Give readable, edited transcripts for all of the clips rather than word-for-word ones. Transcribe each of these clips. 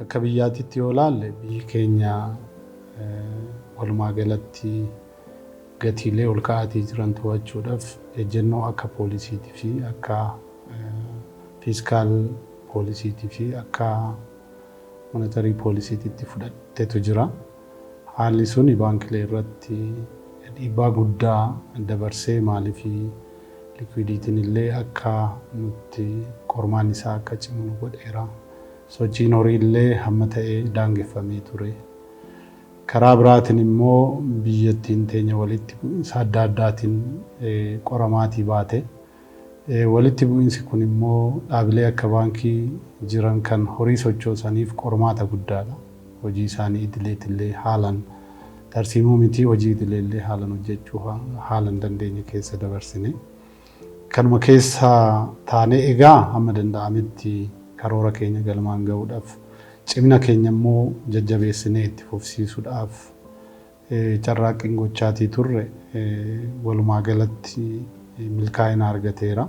akka biyyaatitti yoo ilaalle biyyi keenya walumaa galatti gatiilee ol ka'aatii jiran to'achuudhaaf ejjennoo akka poolisiitii fi akka fiiskaal poolisiitii fi akka monetarii poolisiitti fudhateetu jira. Haalli sun baankilee irratti dhiibbaa guddaa dabarsee maaliif likwiiditiin illee akka nutti qormaan isaa akka cimu godheera. Sochiin horii illee hamma ta'ee daangeffamee ture. Karaa biraatiin immoo biyyattiin teenya walitti bu'iinsa adda addaatiin qoramaatii baate. Walitti bu'iinsi kun immoo dhaabilee akka baankii jiran kan horii sochoosaniif qormaata guddaadha. Hojii isaanii idileetillee haalan tarsiimuu miti hojii idileellee haalan hojjechuu haalan dandeenya keessa dabarsine. Kanuma keessa taanee egaa hamma danda'ametti karoora keenya galmaan ga'uudhaaf cimina keenya immoo jajjabeessinee itti fufsiisuudhaaf carraaqqiin gochaatii turre walumaa galatti milkaa'ina argateera.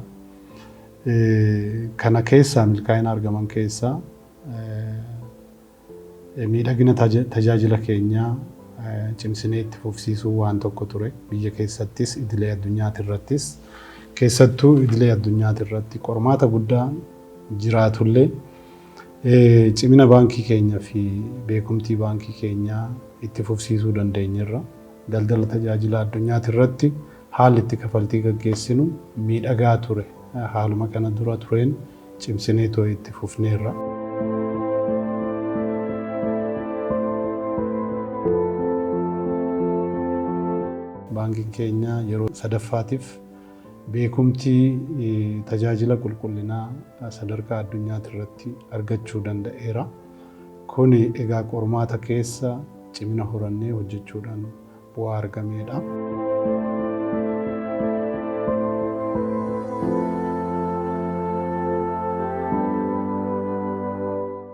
Kana keessa milkaa'ina argaman keessa miidhagina tajaajila keenyaa cimsinee itti fufsiisuu waan tokko ture. Biyya keessattis idilee addunyaati irrattis keessattuu idilee addunyaati irratti qormaata guddaa jiraatullee cimina baankii keenyaa fi beekumtii baankii keenyaa itti fufsiisuu dandeenyerra. Daldala tajaajila addunyaati irratti haalli itti kafaltii gaggeessinu miidhagaa ture. Haaluma kana dura tureen cimsinee too itti fufneerra. Baankiin keenya yeroo sadaffaatiif beekumtii tajaajila qulqullinaa sadarkaa addunyaati irratti argachuu danda'eera. Kun egaa qormaata keessa cimina horannee hojjechuudhaan bu'aa argameedha.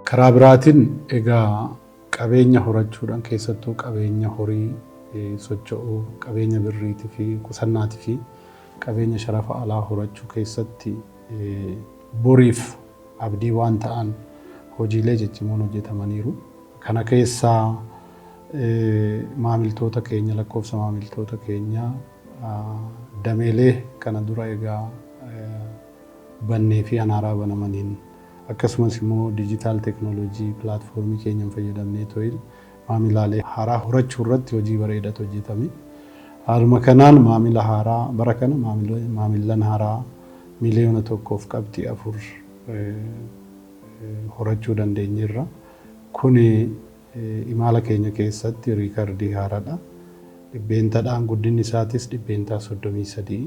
Karaa biraatiin egaa qabeenya horachuudhaan keessattuu qabeenya horii socho'uu, qabeenya birriitii fi qusannaatii fi qabeenya sharafa alaa horachuu keessatti boriif abdii waan ta'an hojiilee jechamoon hojjetamaniiru. Kana keessaa maamiltoota keenya lakkoofsa maamiltoota keenya dameelee kana dura egaa bannee fi haaraa banamaniin akkasumas immoo diijitaal teekinooloojii pilaatfoormii keenyaan fayyadamnee to'il maamilaalee haaraa horachuu irratti hojii bareedaatu hojjetame. Haaluma kanaan maamila haaraa bara kana maamilan haaraa miliyoona 1.4 horachuu dandeenyeerra. Kun imala keenya keessatti riikardii haaraadha. Dhibbeentaadhaan guddinni isaatis dhibbeentaa 33.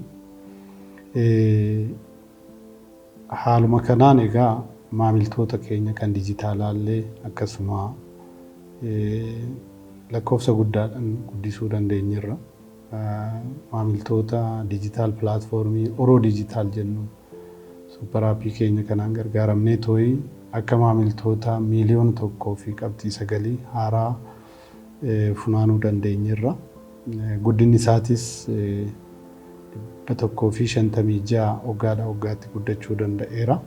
Haaluma kanaan egaa maamiltoota keenya kan dijitaalaallee akkasuma lakkoofsa guddaadhaan guddisuu dandeenyeerra. Maamiltoota dijitaal pilaatfoormii Oroo dijitaal jennu suuper aappii keenya kanaan gargaaramnee too'i akka maamiltoota miliyoona 1.9 haaraa funaanuu dandeenyeerra. Guddinni isaatis 156 waggaadhaa waggaatti guddachuu danda'eera.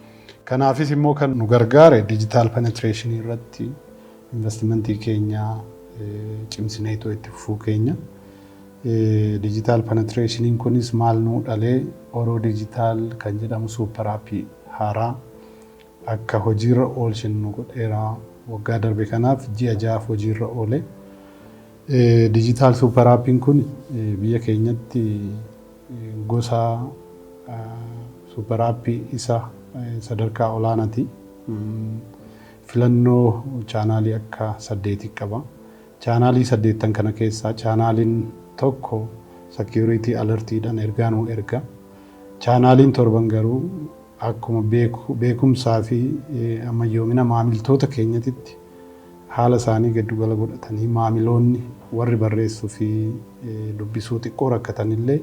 Kanaafis immoo kan nu gargaare dijitaal penetreeshinii irratti investimentii keenya cimsinee too itti fufuu keenya. Dijitaal penetreeshiniin kunis maal nuu dhalee Oroo dijitaal kan jedhamu suuper aappii haaraa akka hojiirra oolchinu nu godheera. Waggaa darbe kanaaf ji'a 6 hojiirra oole. Dijitaal suuper aappiin kun biyya keenyatti gosa suuper aappii isa sadarkaa olaanaati. Filannoo chaanaalii akka 8 qaba. Chaanaalii 8 kana keessaa chaanaaliin tokko security alertiidhaan ergaa nuu erga. Chaanaaliin 7 garuu akkuma beekumsaa fi ammayyoomina maamiltoota keenyatitti haala isaanii giddugala godhatanii maamiloonni warri barreessuu fi dubbisuu xiqqoo rakkatanillee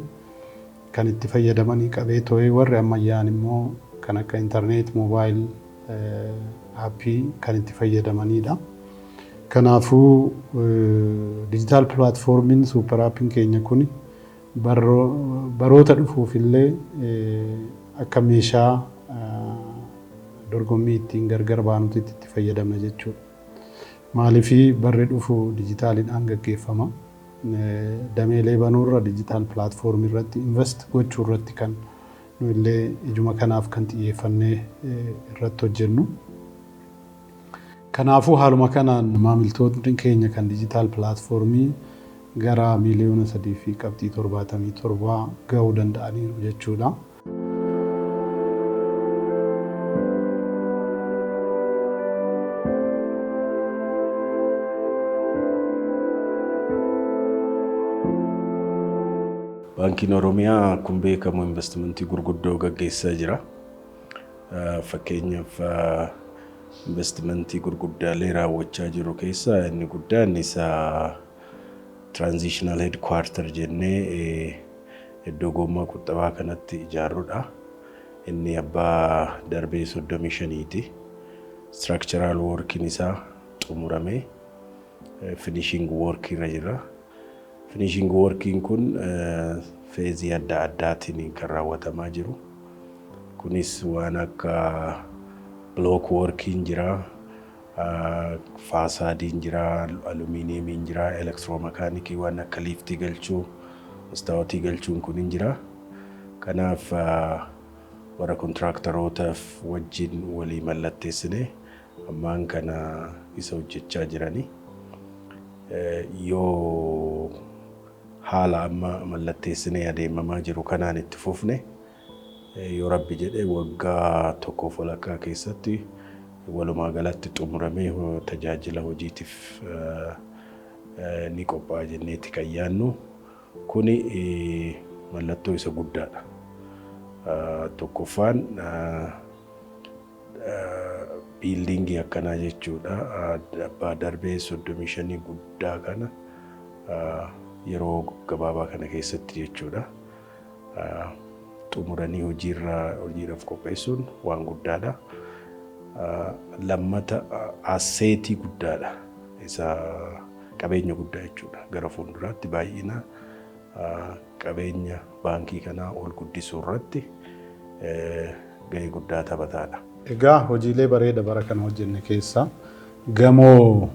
kan itti fayyadamanii qabee too'ee warri ammayyaan immoo kan akka intarneet moobaayil aappii kan itti fayyadamanidha. Kanaafuu dijitaal pilaatfoormiin suuper aappiin keenya kun baroota dhufuufillee akka meeshaa dorgommii ittiin gargar baanutti itti fayyadamna jechuudha. Maaliifii barri dhufu dijitaaliidhaan gaggeeffama. Dameelee banuurra dijitaal pilaatfoormii irratti invest gochuu irratti kan nu illee ijuma kanaaf kan xiyyeeffannee irratti hojjennu. Kanaafuu haaluma kanaan maamiltoonni keenya kan dijitaal pilaatfoormii gara miliyoona 3.77 gahuu danda'aniiru jechuudha. Baankiin Oromiyaa akkuma beekamu investimentii gurguddoo gaggeessaa jira. Fakkeenyaaf investimentii gurguddaalee raawwachaa jiru keessaa inni guddaan isaa transitional headquarter jennee iddoo gommaa quxxabaa kanatti ijaarruudha. Inni abbaa darbee 35ti. Structural working isaa xumuramee finishing work irra jira. Finishing working kun feezii adda addaatiin kan raawwatamaa jiru. Kunis waan akka block working jira, faasaadiin jira, alumiiniyeemiin jira, elektiroomakaanikii waan akka liiftii galchuu, istaawotii galchuun kun hin jira. Kanaaf warra kontiraaktarootaaf wajjin walii mallatteessine ammaan kana isa hojjechaa jirani. Yoo haala amma mallatteessinee adeemamaa jiru kanaan itti fufne yoo rabbi jedhee waggaa tokkoof walakkaa keessatti walumaa galatti xumuramee tajaajila hojiitiif ni qophaa'a jenneeti kan yaannu. Kuni mallattoo isa guddaadha. Tokkoffaan biildingii akkanaa jechuudha. Abbaa darbee 35 guddaa kana yeroo gabaabaa kana keessatti jechuudha. Xumuranii hojiidhaaf qopheessuun waan guddaadha. Lammata asseetii guddaadha. Isa qabeenya guddaa jechuudha. Gara fuulduraatti baay'ina qabeenya baankii kanaa ol guddisuu irratti gahee guddaa taphataadha. Egaa hojiilee bareeda bara kana hojjenne keessaa gamoo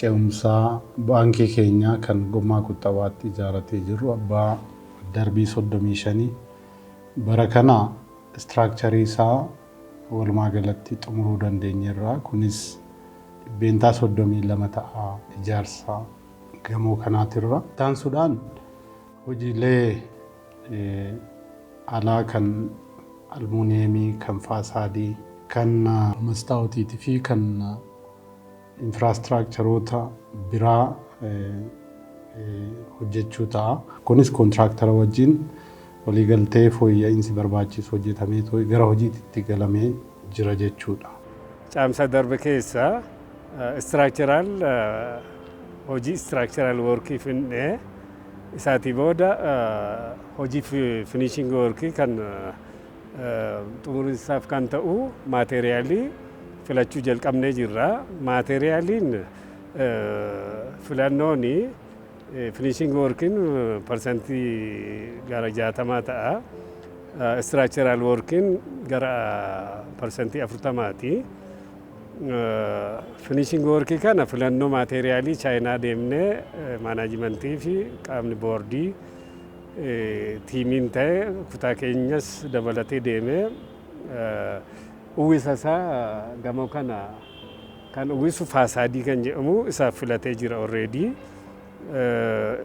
ce'umsaa baankii keenya kan gommaa quxxabaatti ijaarratee jiru abbaa darbii 35 bara kana istiraakcharii isaa walumaa galatti xumuruu dandeenyeerra. Kunis dhibbeentaa 32 ta'a ijaarsa gamoo kanaatirra. Taansuudhaan hojiilee alaa kan almuuniyeemii, kan faasaadii, kan mastaawotiitii fi kan infraastiraakcharoota biraa hojjechuu ta'a. Kunis kontiraaktara wajjin waliigaltee fooyya'insi barbaachisu hojjetamee gara hojiitti galamee jira jechuudha. Caamsa darbe keessa istiraakcharaal hojii istiraakcharaal workii finnee isaatii booda hojii finishing workii kan xumuriinsaaf kan ta'u maateeriyaalii filachuu jalqabnee jirra. Maateeriyaaliin filannoon finishing workiin parsantii gara 60 ta'a. Istiraakcharaal workiin gara parsantii 40ti. Finishing workii kana filannoo maateeriyaalii chaayinaa deemnee maanaajimentii fi qaamni boordii tiimiin ta'e kutaa keenyas dabalatee deemee uwwisa isaa gamoo kana kan uwwisu faasaadii kan jedhamu isaaf filatee jira already.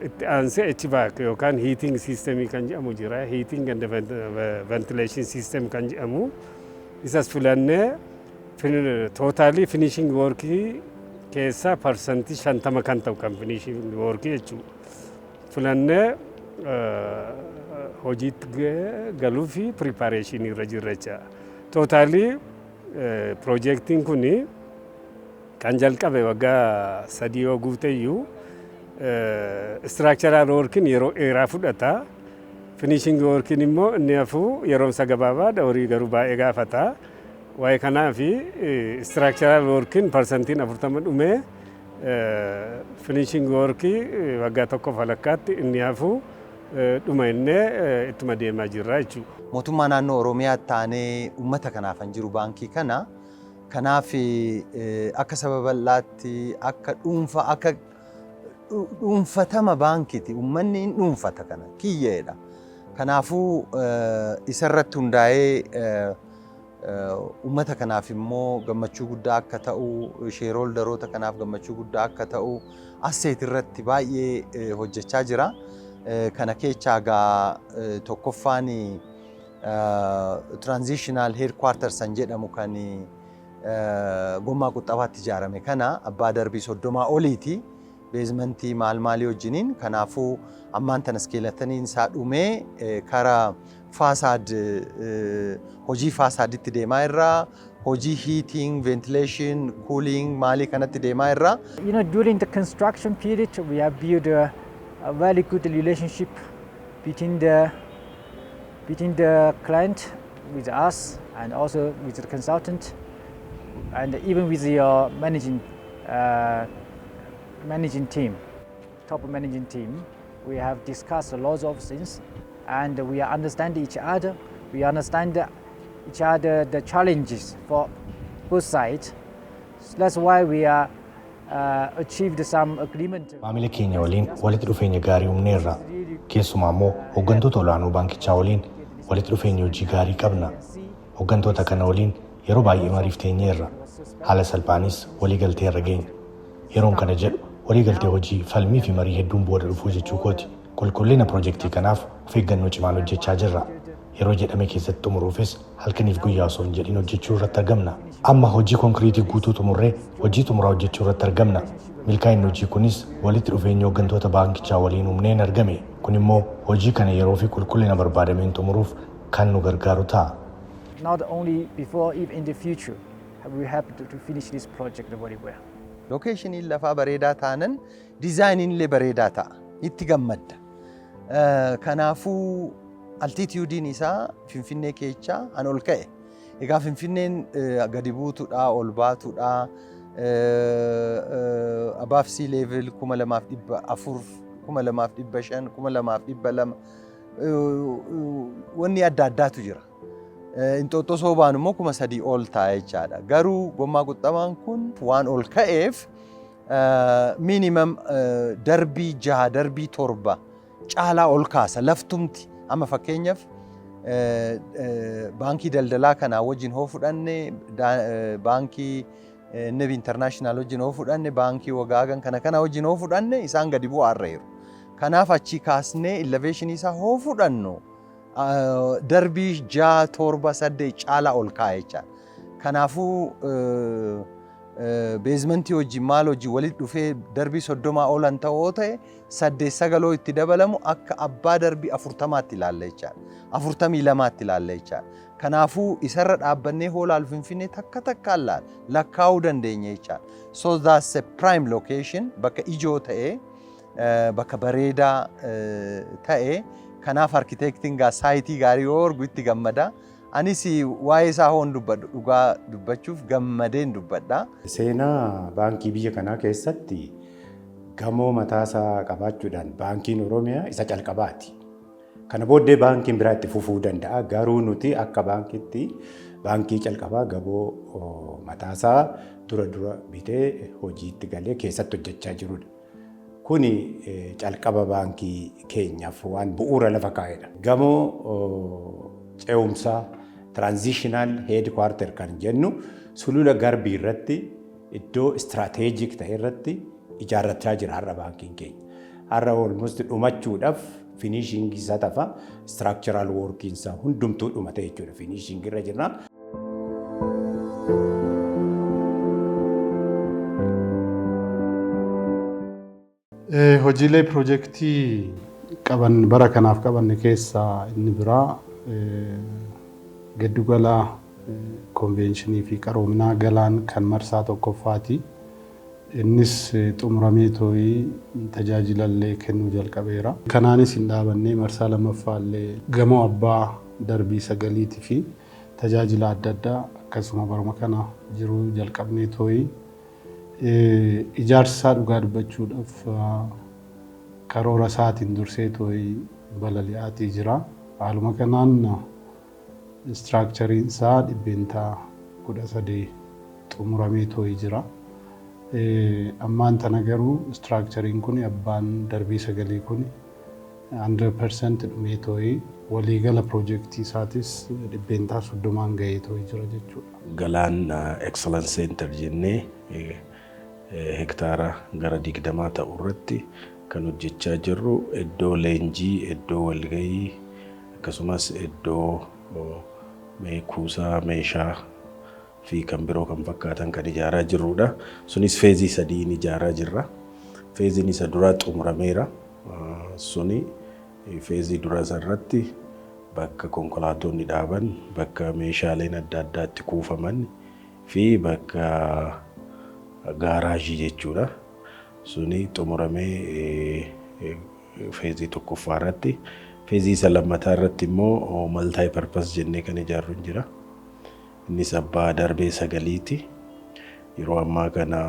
Itti aansee HVAC yookaan heating system kan jedhamu jira. Heating and ventilation system kan jedhamu isas filannee totally finishing workii keessa parsantii 50 kan ta'u kan finishing workii jechuudha. Filannee hojiitti galuu fi preparation irra jirra jecha. Totally projektiin kuni kan jalqabe waggaa 3 yoo guuteyyuu structural working yeroo dheeraa fudhata. Finishing working immoo inni hafu yeroo isa gabaabaadha horii garuu baay'ee gaafata. Waa'ee kanaaf structural working parsantiin 40 dhumee finishing workii waggaa tokko falakkaatti inni hafu dhuma innee ittuma deemaa jirra jechuudha. Mootummaa naannoo Oromiyaa taanee uummata kanaaf jiru baankii kana kanaaf akka sababallaatti akka dhuunfatama baankiiti uummanni hin dhuunfata kana kiyyeedha. Kanaafuu isarratti hundaa'ee uummata kanaaf immoo gammachuu guddaa akka ta'u sheerholderoota kanaaf gammachuu guddaa akka ta'u asseet irratti baay'ee hojjechaa jira. Kana keessaa gaa tokkoffaan transitional headquarters san jedhamu kan gommaa quxabaatti ijaarame kana abbaa darbii 30 oliiti. Beezmentii maalii wajjiniin kanaafuu ammaan tana iskeelataniin isaa dhumee karaa faasaad hojii faasaaditti deemaa irraa hojii heating, ventilation, cooling maalii kanatti deemaa irraa. During the construction period we have built a very good relationship between the client with us and also with the consultant and even with your managing team, top managing team. We have discussed a lot of things and we understand each other. We understand each other the challenges for both sides. That's why we are achieved some agreement. Maamila keenya waliin walitti dhufeenya gaarii uumneerra. Keessumaa immoo hooggantoota olaanoo baankichaa waliin walitti dhufeenya hojii gaarii qabna. Hooggantoota kana waliin yeroo baay'ee mariif teenyeerra. Haala salphaanis waliigaltee irra geenya. Yeroon kana jedhu waliigaltee hojii falmii fi marii hedduun booda dhufuu jechuu kooti. Qulqullina piroojeektii kanaaf of eeggannoo cimaan hojjechaa jirra. Yeroo jedhame keessatti xumuruufis halkaniif guyyaa osoo hin jedhin hojjechuu irratti argamna. Amma hojii konkiriitii guutuu xumurree hojii xumuraa hojjechuu irratti argamna. Milkaa'inni hojii kunis walitti dhufeenya hooggantoota baankichaa waliin uumneen argame. Kun immoo hojii kana yeroo fi qulqullina barbaadameen xumuruuf kan nu gargaaru ta'a. Not only before, even in the future, we have to finish this project very well. Lokeeshiniin lafaa bareedaa taanan diizaayiniin illee bareedaa ta'a. Itti gammadda. Kanaafuu altituudiin isaa Finfinnee keessaa an ol ka'e. Egaa Finfinneen gadi buutuudha, ol baatuudha. Above sea level 2400, 2500, 2200 wanni adda addaatu jira. Inxooxxoo soobaan immoo 3000 ol ta'a jechaadha. Garuu gommaa quxabaan kun waan ol ka'eef minimum darbii 6 darbii 7 caalaa ol kaasa laftumti. Amma fakkeenyaaf baankii daldalaa kanaa wajjin hoo fudhanne baankii Nebi International wajjin hoo fudhanne baankii Wagaagan kana wajjin hoo fudhanne isaan gadi bu'aarreeru. Kanaaf achi kaasnee elevation isaa hoo fudhannu darbii 6 7 8 caalaa ol kaa'e jechaadha. Kanaafuu beezmentii wajjin maal wajjin walitti dhufee darbii 30 oolan ta'uu ta'e 8-9 itti dabalamu akka abbaa darbii 40tti ilaalla jechaadha. 42tti ilaalla jechaadha. Kanaafuu isarra dhaabbannee hoolaal Finfinnee takka lakkaa'uu dandeenya jechaadha. So that's a prime location bakka ijoo ta'e bakka bareedaa ta'e kanaaf arkitektiin saayitii gaarii yoo argu itti gammada. Anis waa'ee isaa hoon dubbadhu dhugaa dubbachuuf gammadeen dubbadha. Seenaa baankii biyya kanaa keessatti gamoo mataasaa qabaachuudhaan baankiin Oromiyaa isa calqabaati. Kana booddee baankiin biraa itti fufuu danda'a. Garuu nuti akka baankitti baankii calqabaa gamoo mataasaa dura bitee hojiitti galee keessatti hojjechaa jirudha. Kuni calqaba baankii keenyaaf waan bu'uura lafa kaa'edha. Gamoo ce'umsaa transitional headquarter kan jennu sulula garbii irratti iddoo strategic ta'e irratti ijaarrachaa jira har'a baankiin keenya. Har'a almost dhumachuudhaaf finishing isaa tafa structural work isaa hundumtuu dhumate jechuudha finishing irra jirra. Hojiilee piroojeektii qaban bara kanaaf qabanne keessaa inni biraa giddugala konvenshinii fi qaroominaa galaan kan marsaa tokkoffaati. Innis xumuramee too'ii tajaajilallee kennuu jalqabeera. Kanaanis hin dhaabannee marsaa lammaffaallee gamoo abbaa darbii 9 fi tajaajila adda addaa akkasuma baruma kana jiruu jalqabnee too'ii ijaarsa dhugaa dubbachuudhaaf karoora isaatiin dursee too'ii balali'aatii jira. Haaluma kanaan istiraakchariin isaa dhibbeentaa 13 xumuramee too'ee jira. Ammaan tana garuu istiraakchariin kun abbaan darbii sagalii kun 100% dhumee too'ee waliigala piroojeektii isaatis dhibbeentaa 30 gahee too'ee jira jechuudha. Galaan Excellence Center jennee hektaara gara 20 ta'u irratti kan hojjechaa jirru iddoo leenjii, iddoo walgahii akkasumas iddoo kuusaa meeshaa fi kan biroo kan fakkaatan kan ijaaraa jirrudha. Sunis feezii 3 ijaaraa jirra. Feeziin isa duraa xumurameera. Suni feezii duraa irratti bakka konkolaattonni dhaaban, bakka meeshaaleen adda addaatti kuufaman fi bakka gaaraajii jechuudha. Suni xumuramee feezii tokkoffaa irratti. Feezii isa lammataa irratti immoo multi purpose jennee kan ijaarru jira. Innis abbaa darbee sagaliiti. Yeroo ammaa kana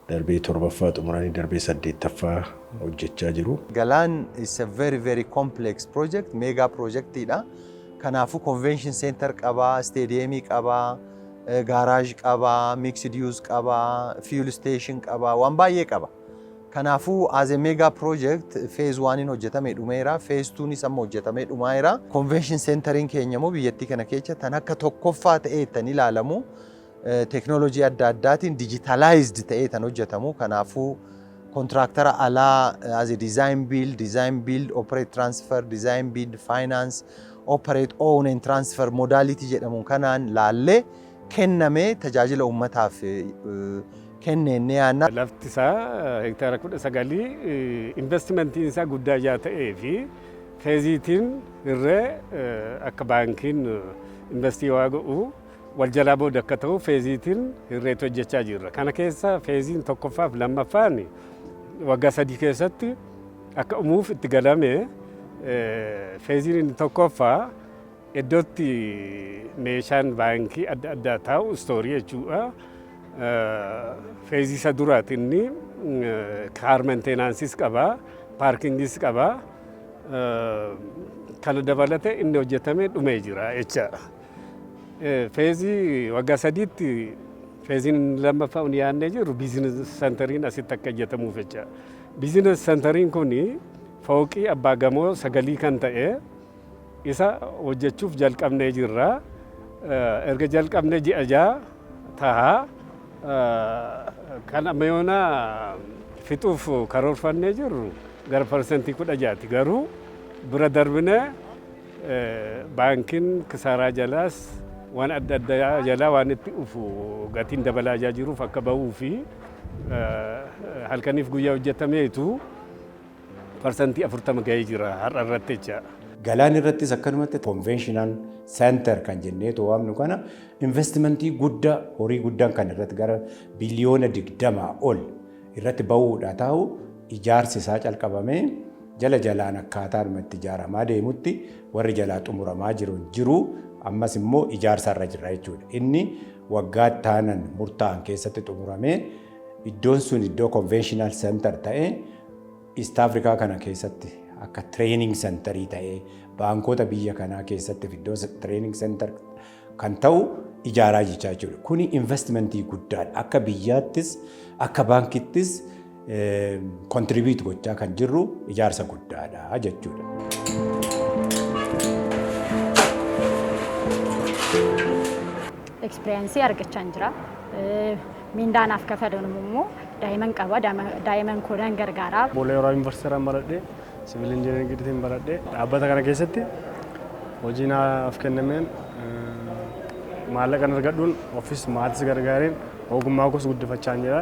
darbee torbaffaa xumuranii darbee 8ffaa hojjechaa jiru. Galaan is a very complex project, mega projectidha. Kanaafuu convention center qabaa, stadiumii qabaa, garage qabaa, mixed use qabaa, fuel station qabaa, waan baay'ee qaba. Kanaafuu as a mega project phase 1 hojjetamee dhumeera, phase 2 nis amma hojjetamee dhumaera. Convention centeriin keenya immoo biyyattii kana keessa tan akka tokkoffaa ta'ee tan ilaalamu teknoolojii adda addaatiin digitalized ta'ee tan hojjetamu. Kanaafuu kontiraaktara alaa as a design build, operate transfer, design build, finance, operate own and transfer modality jedhamu kanaan laallee kennamee tajaajila uummataaf kenneen yaanna. Lafti isaa hektaara 19 investimentiin isaa guddaa yaa ta'ee fi feeziitiin irree akka baankiin investii waa godhu wal jalaa booda akka ta'u feeziitiin irreetti hojjechaa jirra. Kana keessa feeziin tokkoffaaf lammaffaan waggaa 3 keessatti akka umuuf itti galame feeziin tokkoffaa iddootti meeshaan baankii adda addaa taa'u istoorii jechuudha. Feezii isa duraati inni kaar meentenaansiis qabaa, paarkingis qabaa. Kana dabalatee inni hojjetamee dhumee jira jechaadha. Feezii waggaa 3tti feeziin lammaffaa inni yaadnee jiru biizines sentariin asitti akka hojjetamuuf jecha. Biizines sentariin kun fooqii abbaa gamoo 9 kan ta'e isa hojjechuuf jalqabnee jirra. Erga jalqabnee ji'a 6 ta'a. Kan ammayyoona fixuuf karoorfannee jirru gara parsentii 16 garuu bira darbinee baankiin kisaaraa jalaas waan adda addaa jalaa waan itti dhufu gatiin dabalaa jiruuf akka bahuu fi halkaniif guyyaa hojjetameetu parsentii 40 gahee jira har'a irratti jecha. Galaan irrattis akkanumatti conventional center kan jennee waamnu kana investimentii guddaa horii guddaan kan irratti gara biliyoona 20 ol irratti bahuudha ta'u ijaarsi isaa calqabamee jala jalaan akkaataan itti ijaaramaa deemutti warri jalaa xumuramaa jiru ammas immoo ijaarsa irra jira jechuudha. Inni waggaa taanan murtaa'an keessatti xumuramee iddoon sun iddoo conventional center ta'ee East Africa kana keessatti akka training centerii ta'ee baankota biyya kanaa keessatti iddoo training center kan ta'u ijaaraa jechaa jiru. Kuni investmentii guddaadha. Akka biyyaattis akka baankittis contribute gochaa kan jirru ijaarsa guddaadha jechuudha. Experience argachaa jira. Mindaanaaf kaffaluun immoo daa'iman qaba. Daa'iman kudhan gargaara. Boleeraa Yuunivarsiitii baradhee siviil injineeringiitiin baradhee dhaabbata kana keessatti hojii naaf kennameen maallaqa argadhuun ofiis maatis gargaareen ogummaa koos guddifachaa jira.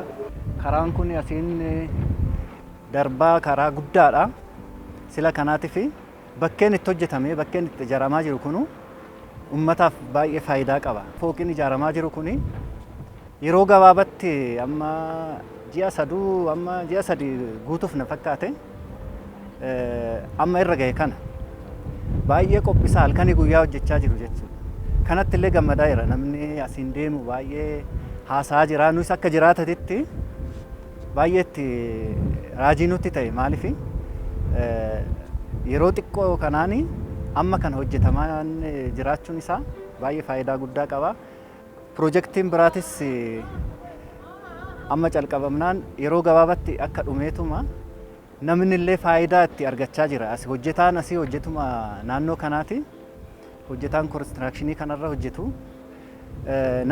Karaan kun asiin darbaa karaa guddaadha. Sila kanaatiif bakkeen itti hojjetame bakkeen itti ijaaramaa jiru kun uummataaf baay'ee faayidaa qaba. Fooqiin ijaaramaa jiru kun yeroo gabaabatti amma ji'a 3 guutuuf na fakkaate amma irra gahe kana baay'ee qophisaa halkanii guyyaa hojjechaa jiru jechuudha. Kanatti illee gammadaa jira namni asiin deemu baay'ee haasaa jira. Nus akka jiraatatitti baay'ee itti raajii nutti ta'e maaliif yeroo xiqqoo kanaani amma kana hojjetamaa jiraachuun isaa baay'ee faayidaa guddaa qaba. Piroojeektiin biraatis amma calqabamnaan yeroo gabaabatti akka dhumeetuma namni illee faayidaa itti argachaa jira. As hojjetaan asii hojjetuma naannoo kanaati. Hojjetaan konistirakshinii kanarra hojjetu.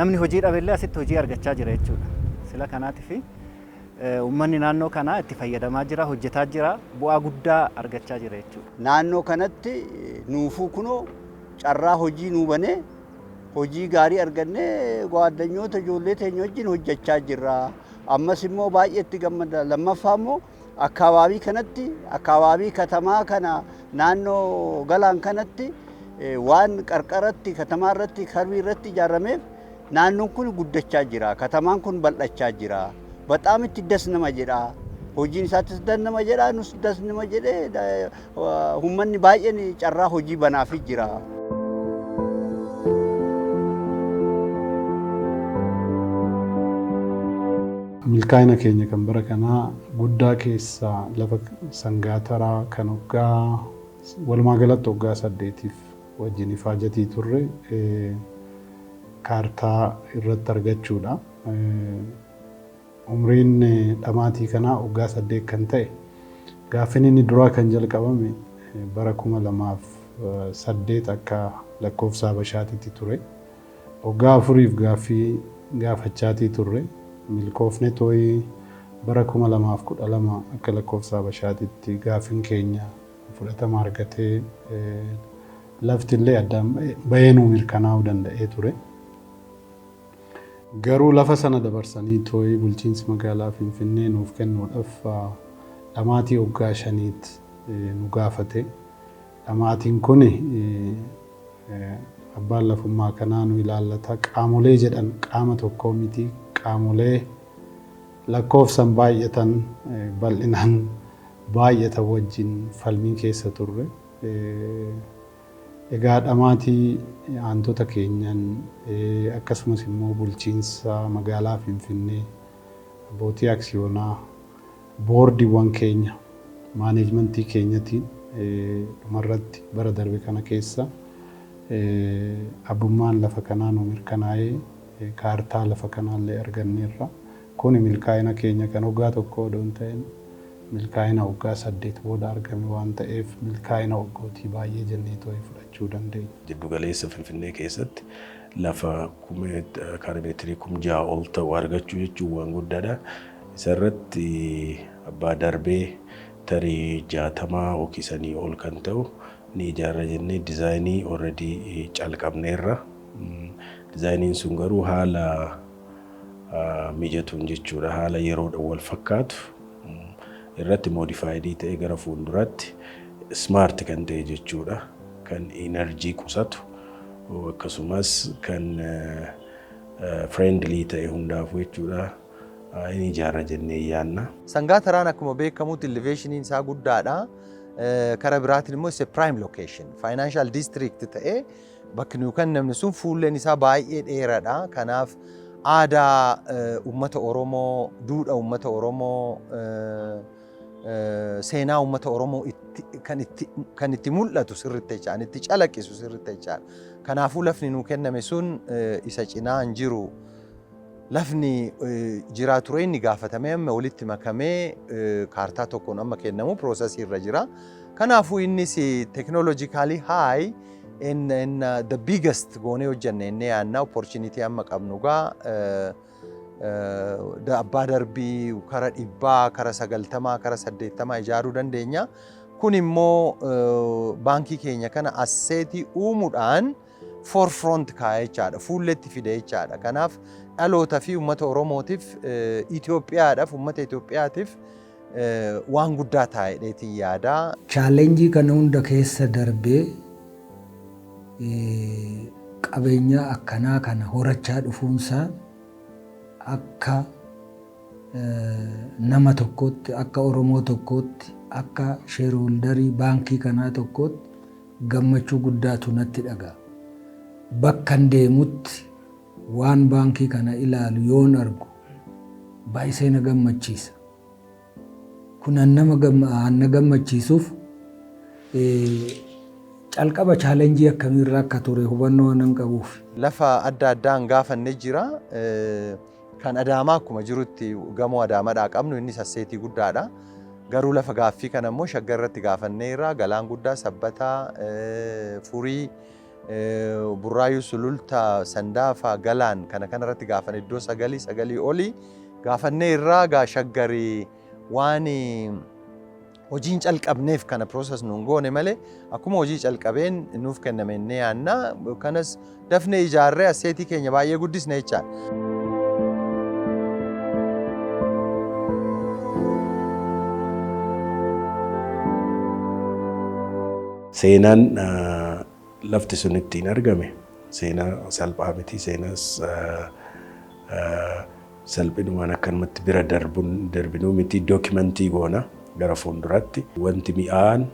Namni hojii dhabeellee asitti hojii argachaa jira jechuudha. Sila kanaatiif uummanni naannoo kanaa itti fayyadamaa jira, hojjetaa jira, bu'aa guddaa argachaa jira jechuudha. Naannoo kanatti nuufuu kunoo carraa hojii nuu banee hojii gaarii argannee gwaaddanyoota ijoollee teenya wajjin hojjechaa jirra. Ammas immoo baay'ee itti gammada. Lammaffaa immoo akkaababii kanatti, akkaababii katamaa kana naannoo galaan kanatti waan qarqaratti, katamaa irratti, karbii irratti ijaarameef naannoon kun guddachaa jira. Katamaan kun bal'achaa jira. በጣም itti ደስ nama jedha. Hojiin isaattis das nama jedha, nus das nama jedhee uummanni baay'een carraa hojii banaafii jira. Milkaa'ina keenya kan bara kanaa guddaa keessaa lafa sangaa taraa kan waggaa walumaa galatti waggaa 8 wajjin ifaajatii turre kaartaa irratti argachuudha. Umriin dhamaatii kanaa waggaa 8 kan ta'e gaaffiin inni duraa kan jalqabame bara 2008 akka lakkoofsa Habashaatitti ture. Waggaa 4 gaaffii gaafachaatii turre. Milkoofne tooyi bara 2012 akka lakkoofsa Habashaatitti gaaffiin keenya fudhatama argatee laftillee addaan baheenuu mirkanaa'uu danda'ee ture. Garuu lafa sana dabarsanii tooyi bulchiinsi magaalaa Finfinnee nuuf kennuudhaaf dhamaatii waggaa 5 nu gaafate. Dhamaatiin kun abbaan lafummaa kanaa nu ilaallata. Qaamolee jedhan qaama tokkoo miti. Qaamolee lakkoofsan baay'atan bal'inaan baay'atan wajjin falmii keessa turre. Egaa dhamaatii aantota keenyan akkasumas immoo bulchiinsa magaalaa Finfinnee abbootii aksiyoonaa boordiiwwan keenya maaneejmentii keenyatiin dhumarratti bara darbe kana keessa abbummaan lafa kanaa nu mirkanaa'ee kaartaa lafa kanaallee arganneerra. Kun milkaa'ina keenya kan waggaa tokko odoo hin ta'in milkaa'ina waggaa 8 booda argame waan ta'eef milkaa'ina waggootii baay'ee jennee too'ee fudhachuu dandeenya. Jiddu galeessa Finfinnee keessatti lafa kiiloomeetirii 6,000 ol ta'u argachuu jechuun waan guddaadha. Isarratti abbaa darbee tarii 60 ookisanii ol kan ta'u ni ijaarra jennee dizaayinii already calqabneerra. Dizaayiniin sun garuu haala mijatuun jechuudha. Haala yeroodhaan wal fakkaatu irratti modifaayidii ta'e gara fuulduraatti smart kan ta'e jechuudha. Kan enerjii qusatu akkasumas kan friendly ta'e hundaafuu jechuudha. Inni ijaarra jennee yaanna. Sangaa taraan akkuma beekamutti elevationiin isaa guddaadha. Karaa biraatiin immoo isa prime location financial district ta'e bakki nuyi kan namni sun fuulleen isaa baay'ee dheeraadha. Kanaaf aadaa uummata Oromoo, duudhaa uummata Oromoo, seenaa uummata Oromoo kan itti mul'atu sirriitti jechaan, itti calaqqisu sirriitti jechaan. Kanaafuu lafni nuu kenname sun isa cinaa hin jiru. Lafni jiraa ture inni gaafatamee amma walitti makamee kaartaa tokkoon amma kennamu piroosesii irra jira. Kanaafuu innis technologically high in the biggest goonee hojjenne inni yaanna opportunity amma qabnu gaa abbaa darbii kara 100 kara 90 kara 80 ijaaruu dandeenya. Kun immoo baankii keenya kana asseetii uumuudhaan forefront kaa'ee jechaadha. Fuulletti fidee jechaadha. Kanaaf dhaloota fi uummata Oromootiif Itoophiyaadhaaf uummata Itoophiyaatiif waan guddaa taa'eedheetiin yaada. Chaalenjii kana hunda keessa darbee qabeenya akkanaa kana horachaa dhufuunsaa akka nama tokkootti, akka Oromoo tokkootti, akka sheerholdarii baankii kanaa tokkootti gammachuu guddaatu natti dhaga'a. Bakkan deemutti waan baankii kana ilaalu yoon argu baay'ee na gammachiisa. Kun nama gammachiisuuf calqaba chaalenjii akkamiirraa akka ture hubannoo waan qabuuf. Lafa adda addaan gaafannee jira. Kan Adaamaa akkuma jirutti gamoo Adaamaadhaa qabnu inni sasseetii guddaadha. Garuu lafa gaaffii kana immoo Shaggar irratti gaafanneerra galaan guddaa Sabbataa, Furii, Burraayuu Sulultaa, Sandaafaa, Galaan kana irratti gaafanne iddoo sagalii olii gaafanneerra gaa Shaggarii waan hojiin calqabneef kana process nuun goone malee akkuma hojii calqabeen nuuf kenname inni yaanna kanas dafnee ijaarree asseetii keenya baay'ee guddisne jechaadha. Seenaan lafti sun ittiin argame seenaa salphaa miti. Seenaas salphinumaan akkanumatti bira darbinuu miti. Dookimentii goona gara fuulduratti wanti mi'aan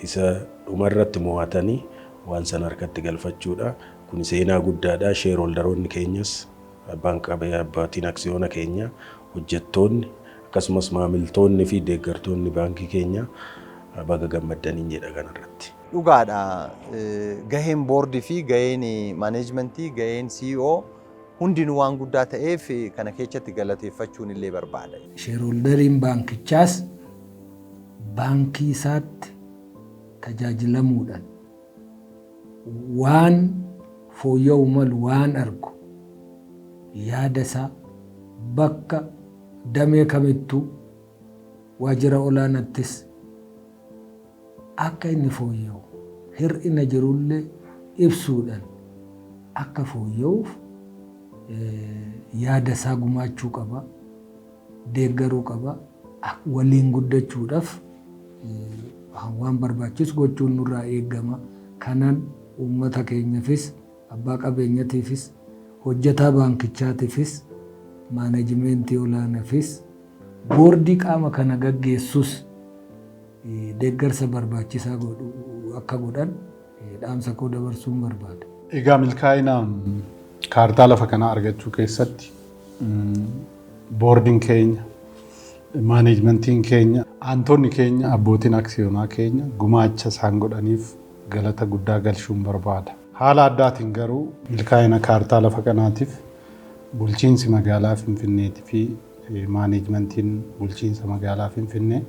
isa dhumarratti mo'atanii waan san harkatti galfachuudha. Kun seenaa guddaadha. Sheerholdaroonni keenyas abbaatiin aksiyoona keenya, hojjettoonni akkasumas maamiltoonni fi deeggartoonni baankii keenya baga gammaddanii jedha kanarratti. Dhugaadha. Gaheen boordii fi gaheen maaneejmentii, gaheen CEO hundinuu waan guddaa ta'eef kana keessatti galateeffachuun illee barbaada. Sheerholdariin baankichaas baankii isaatti tajaajilamuudhaan waan fooyya'u malu waan argu yaada isaa bakka damee kamittuu waajjira olaanaattis akka inni fooyya'u hir'ina jirullee ibsuudhaan akka fooyya'uuf yaada isaa gumaachuu qaba, deeggaruu qaba, waliin guddachuudhaaf waan barbaachisu gochuun nurraa eegama. Kanan uummata keenyaafis, abbaa qabeenyatiifis, hojjetaa baankichaatiifis, maaneejimentii olaanaafis, boordii qaama kana gaggeessus deeggarsa barbaachisaa akka godhan dhaamsa koo dabarsuun barbaada. Egaa milkaa'ina kaartaa lafa kanaa argachuu keessatti boordiin keenya, maaneejmentiin keenya, aantonni keenya, abbootiin aksiyoonaa keenya gumaacha isaan godhaniif galata guddaa galchuun barbaada. Haala addaatiin garuu milkaa'ina kaartaa lafa kanaatiif bulchiinsi magaalaa Finfinneetii fi maaneejmentiin bulchiinsa magaalaa Finfinnee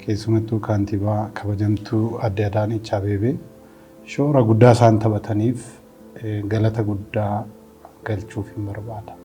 keessumattuu kaantibaa kabajamtuu Aadde Adaanech Abeebee shoora guddaa isaan taphataniif galata guddaa galchuuf hin barbaada.